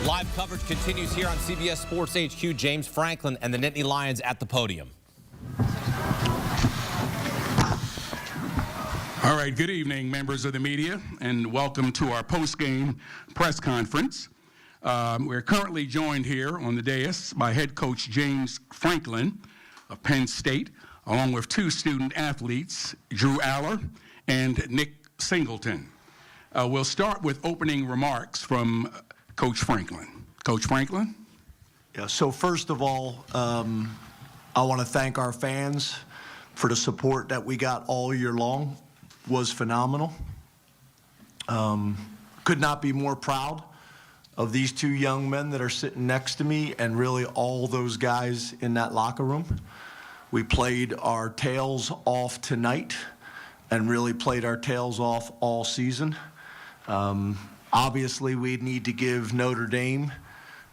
Live coverage continues here on CBS Sports HQ. James Franklin and the Nittany Lions at the podium. All right, good evening, members of the media, and welcome to our post-game press conference. We're currently joined here on the dais by head coach James Franklin of Penn State, along with two student athletes, Drew Allar and Nick Singleton. We'll start with opening remarks from Coach Franklin. Coach Franklin? Yeah, so first of all, I want to thank our fans for the support that we got all year long. Was phenomenal. Could not be more proud of these two young men that are sitting next to me and really all those guys in that locker room. We played our tails off tonight and really played our tails off all season. Obviously, we need to give Notre Dame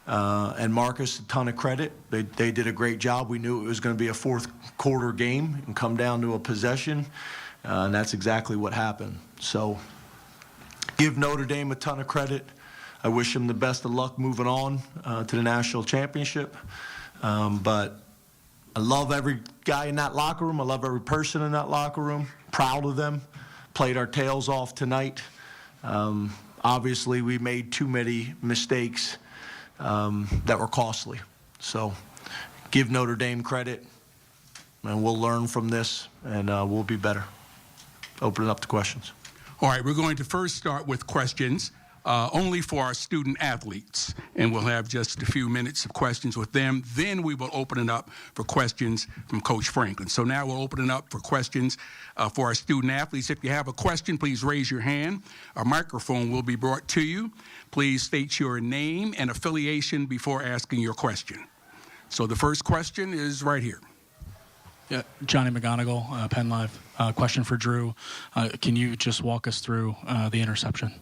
and Marcus a ton of credit. They did a great job. We knew it was going to be a fourth quarter game and come down to a possession, and that's exactly what happened. So give Notre Dame a ton of credit. I wish them the best of luck moving on to the national championship. But I love every guy in that locker room. I love every person in that locker room. Proud of them. Played our tails off tonight. Obviously, we made too many mistakes that were costly. So give Notre Dame credit, and we'll learn from this, and we'll be better. Open it up to questions. All right, we're going to first start with questions only for our student athletes, and we'll have just a few minutes of questions with them. Then we will open it up for questions from Coach Franklin. So now we'll open it up for questions for our student athletes. If you have a question, please raise your hand. A microphone will be brought to you. Please state your name and affiliation before asking your question. So the first question is right here. Yeah, Johnny McGonigal, Penn Live. Question for Drew. Can you just walk us through the interception?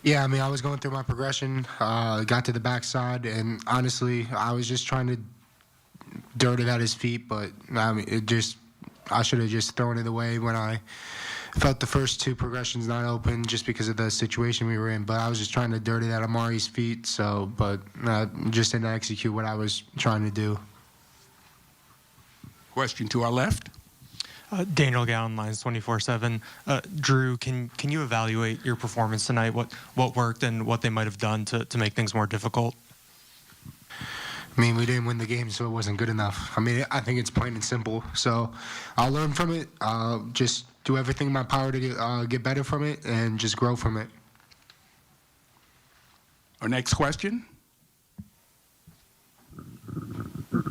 Yeah, I mean, I was going through my progression, got to the backside, and honestly, I was just trying to dirt it at his feet, but I mean, I should have just thrown it away when I felt the first two progressions not open just because of the situation we were in. But I was just trying to dirt it at Amari's feet, but just didn't execute what I was trying to do. Question to our left. Daniel Gowan, Lines 24/7. Drew, can you evaluate your performance tonight? What worked and what they might have done to make things more difficult? I mean, we didn't win the game, so it wasn't good enough. I mean, I think it's plain and simple. So I'll learn from it. Just do everything in my power to get better from it and just grow from it. Our next question.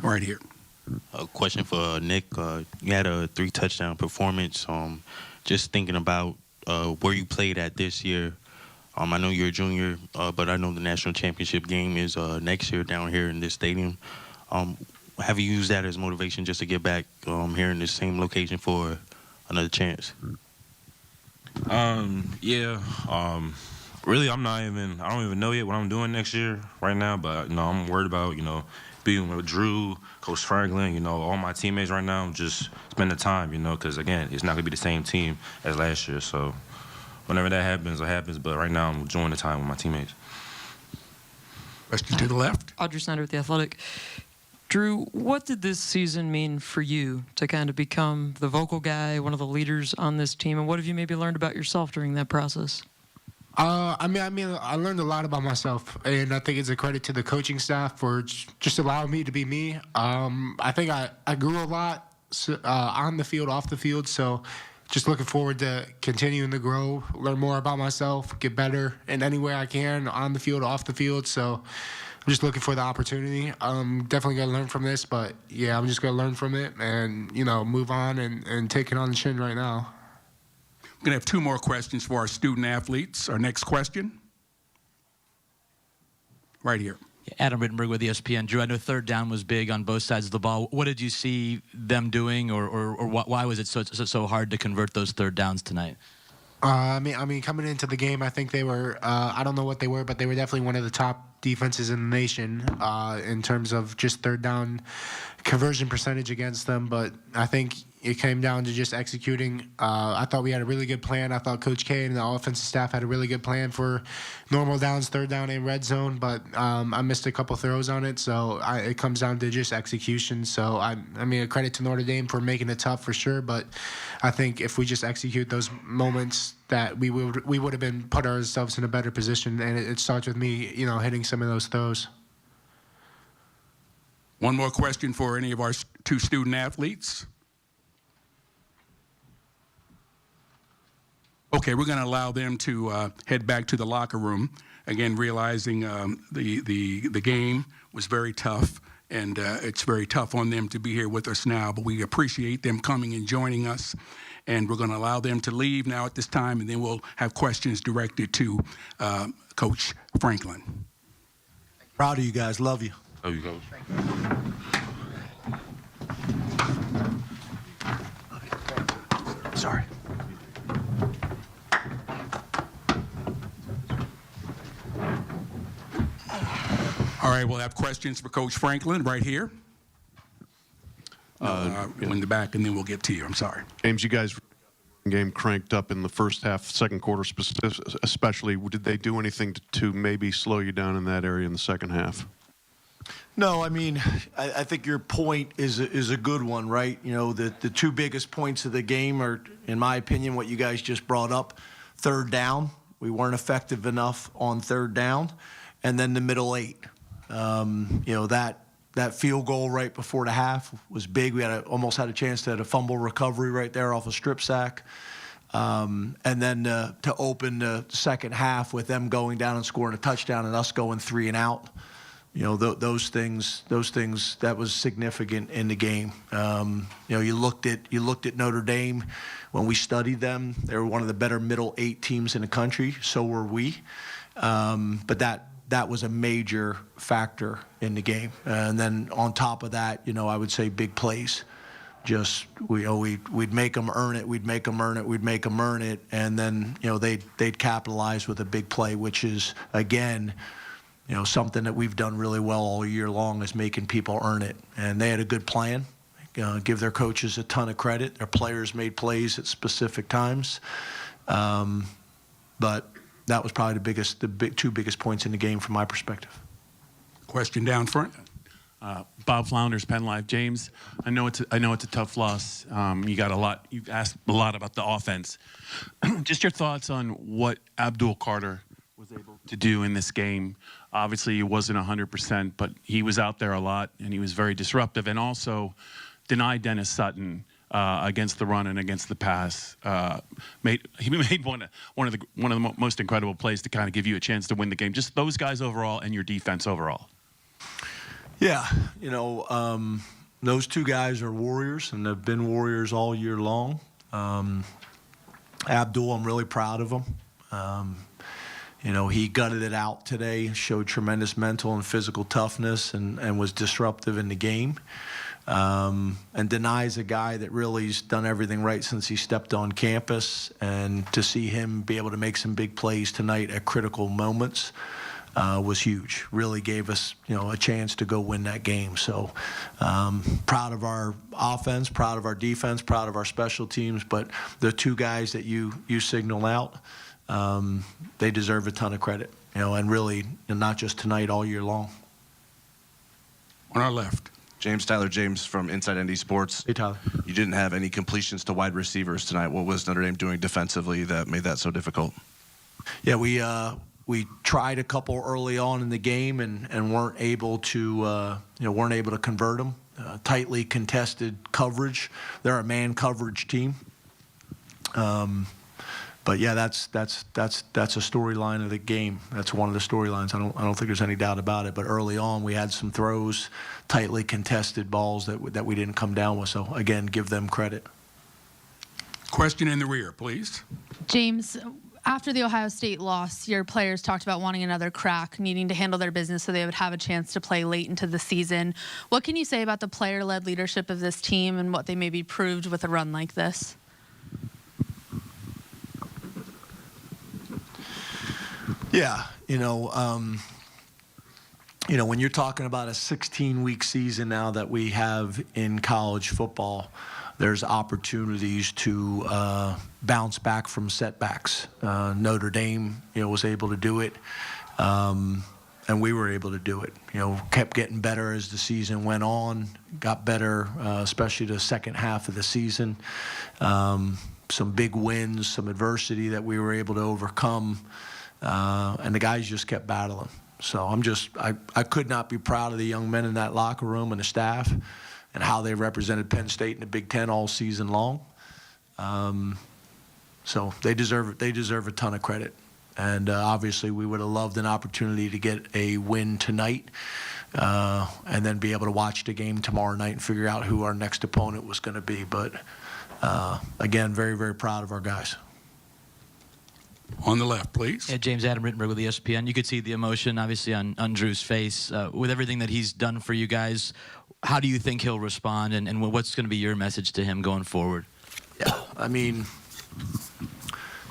Right here. A question for Nick. You had a 3-touchdown performance. Just thinking about where you played at this year. I know you're a junior, but I know the national championship game is next year down here in this stadium. Have you used that as motivation just to get back here in the same location for another chance? Yeah. Really, I don't even know yet what I'm doing next year right now, but I'm worried about being with Drew, Coach Franklin, all my teammates right now. Just spend the time, because again, it's not gonna be the same team as last year. So whenever that happens, it happens. But right now, I'm enjoying the time with my teammates. Question to the left. Audrey Snyder with The Athletic. Drew, what did this season mean for you to kind of become the vocal guy, one of the leaders on this team, and what have you maybe learned about yourself during that process? I learned a lot about myself, and I think it's a credit to the coaching staff for just allowing me to be me. I think I grew a lot on the field, off the field, so just looking forward to continuing to grow, learn more about myself, get better in any way I can, on the field, off the field. So I'm just looking for the opportunity. I'm definitely going to learn from this, but, yeah, I'm just going to learn from it and, move on and take it on the chin right now. We're going to have two more questions for our student athletes. Our next question. Right here. Adam Rittenberg with ESPN. Drew, I know third down was big on both sides of the ball. What did you see them doing, or why was it so hard to convert those third downs tonight? I mean, coming into the game, I think they were, I don't know what they were, but they were definitely one of the top defenses in the nation in terms of just third down conversion percentage against them. But I think, it came down to just executing. I thought we had a really good plan. I thought Coach K and the offensive staff had a really good plan for normal downs, third down, and red zone, but I missed a couple throws on it, so it comes down to just execution. So, I mean, a credit to Notre Dame for making it tough for sure, but I think if we just execute those moments that we would have been put ourselves in a better position, and it starts with me, hitting some of those throws. One more question for any of our two student athletes. Okay, we're going to allow them to head back to the locker room. Again, realizing the game was very tough, and it's very tough on them to be here with us now. But we appreciate them coming and joining us, and we're going to allow them to leave now at this time, and then we'll have questions directed to Coach Franklin. Proud of you guys. Love you. Love you, Coach. Sorry. All right, we'll have questions for Coach Franklin right here. In the back, and then we'll get to you. I'm sorry. James, you guys game cranked up in the first half, second quarter especially. Did they do anything to maybe slow you down in that area in the second half? No, I mean, I think your point is a good one, right? The two biggest points of the game are, in my opinion, what you guys just brought up. Third down, we weren't effective enough on third down, and then the middle eight. That field goal right before the half was big. We almost had a chance to have a fumble recovery right there off a strip sack. And then to open the second half with them going down and scoring a touchdown and us going 3 and out. Those things that was significant in the game. You looked at Notre Dame when we studied them. They were one of the better middle 8 teams in the country. So were we. But that was a major factor in the game. And then on top of that, I would say big plays. Just we'd make them earn it. We'd make them earn it. We'd make them earn it. And then they'd capitalize with a big play, which is again. Something that we've done really well all year long is making people earn it. And they had a good plan. Give their coaches a ton of credit. Their players made plays at specific times. But that was probably the two biggest points in the game from my perspective. Question down front. Bob Flounders, Penn Live. James, I know it's a tough loss. You've asked a lot about the offense. Just your thoughts on what Abdul Carter was able to do in this game. Obviously, he wasn't 100%, but he was out there a lot, and he was very disruptive, and also denied Dennis Sutton against the run and against the pass. He made one of the most incredible plays to kind of give you a chance to win the game. Just those guys overall and your defense overall. Yeah, those two guys are warriors, and they've been warriors all year long. Abdul, I'm really proud of him. He gutted it out today, showed tremendous mental and physical toughness, and was disruptive in the game. And denies a guy that really's done everything right since he stepped on campus. And to see him be able to make some big plays tonight at critical moments was huge. Really gave us, a chance to go win that game. So proud of our offense, proud of our defense, proud of our special teams. But the two guys that you signal out, they deserve a ton of credit, and really, not just tonight, all year long. On our left. Tyler James from Inside ND Sports. Hey, Tyler. You didn't have any completions to wide receivers tonight. What was Notre Dame doing defensively that made that so difficult? Yeah, we tried a couple early on in the game and weren't able to convert them. Tightly contested coverage. They're a man coverage team. But yeah, that's a storyline of the game. That's one of the storylines. I don't think there's any doubt about it. But early on, we had some throws, tightly contested balls that we didn't come down with. So again, give them credit. Question in the rear, please. James, after the Ohio State loss, your players talked about wanting another crack, needing to handle their business so they would have a chance to play late into the season. What can you say about the player-led leadership of this team and what they maybe proved with a run like this? Yeah, when you're talking about a 16-week season now that we have in college football, there's opportunities to bounce back from setbacks. Notre Dame, was able to do it, and we were able to do it. Kept getting better as the season went on, got better, especially the second half of the season. Some big wins, some adversity that we were able to overcome, and the guys just kept battling. So I could not be proud of the young men in that locker room and the staff and how they represented Penn State in the Big Ten all season long. So they deserve a ton of credit. And obviously we would have loved an opportunity to get a win tonight and then be able to watch the game tomorrow night and figure out who our next opponent was going to be. But again, very, very proud of our guys. On the left, please. Yeah, James Adam Rittenberg with ESPN. You could see the emotion, obviously, on Drew's face. With everything that he's done for you guys, how do you think he'll respond, and what's going to be your message to him going forward? Yeah, I mean,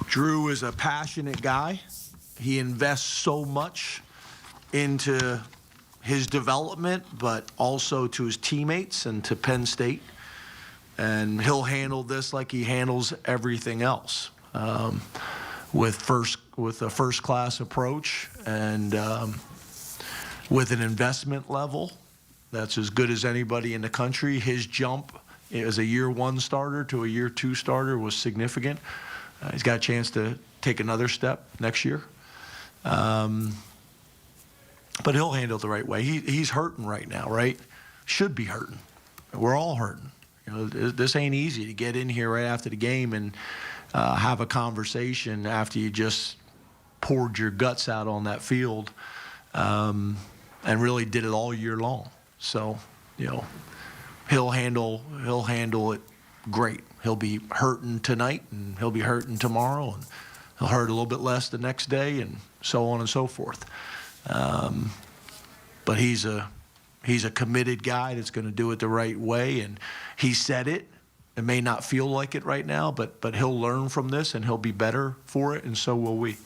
Drew is a passionate guy. He invests so much into his development, but also to his teammates and to Penn State. And he'll handle this like he handles everything else. With a first-class approach and with an investment level that's as good as anybody in the country. His jump as a year one starter to a year two starter was significant. He's got a chance to take another step next year. But he'll handle it the right way. He's hurting right now, right? Should be hurting. We're all hurting. This ain't easy to get in here right after the game and have a conversation after you just poured your guts out on that field and really did it all year long. So, he'll handle it great. He'll be hurting tonight and he'll be hurting tomorrow and he'll hurt a little bit less the next day and so on and so forth. But he's a committed guy that's going to do it the right way, and he said it. It may not feel like it right now, but he'll learn from this and he'll be better for it, and so will we.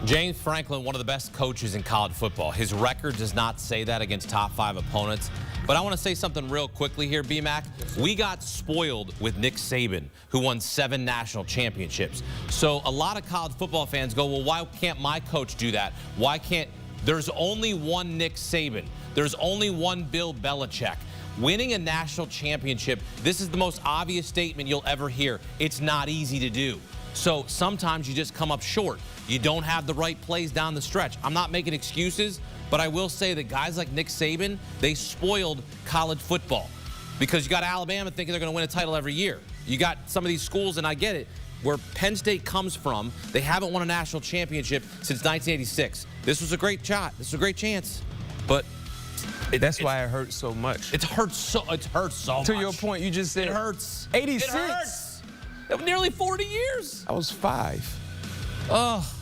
James Franklin, one of the best coaches in college football. His record does not say that against top 5 opponents. But I want to say something real quickly here, B-Mac. We got spoiled with Nick Saban, who won 7 national championships. So a lot of college football fans go, well, why can't my coach do that? Why can't? There's only one Nick Saban. There's only one Bill Belichick. Winning a national championship, this is the most obvious statement you'll ever hear. It's not easy to do. So sometimes you just come up short. You don't have the right plays down the stretch. I'm not making excuses, but I will say that guys like Nick Saban, they spoiled college football because you got Alabama thinking they're going to win a title every year. You got some of these schools, and I get it, where Penn State comes from, they haven't won a national championship since 1986. This was a great shot. This was a great chance. But that's why it hurts so much. It hurts so much. To your point, you just said it hurts. 86. It hurts. Nearly 40 years. I was 5. Oh.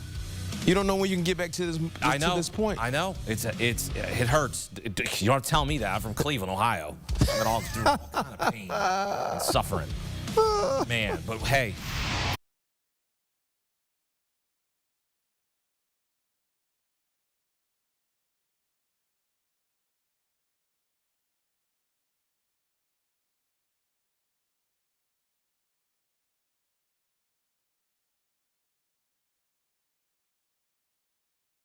You don't know when you can get back to this. To this point. I know. It hurts. You don't tell me that. I'm from Cleveland, Ohio. I've been all through all kind of pain and suffering. Man, but hey.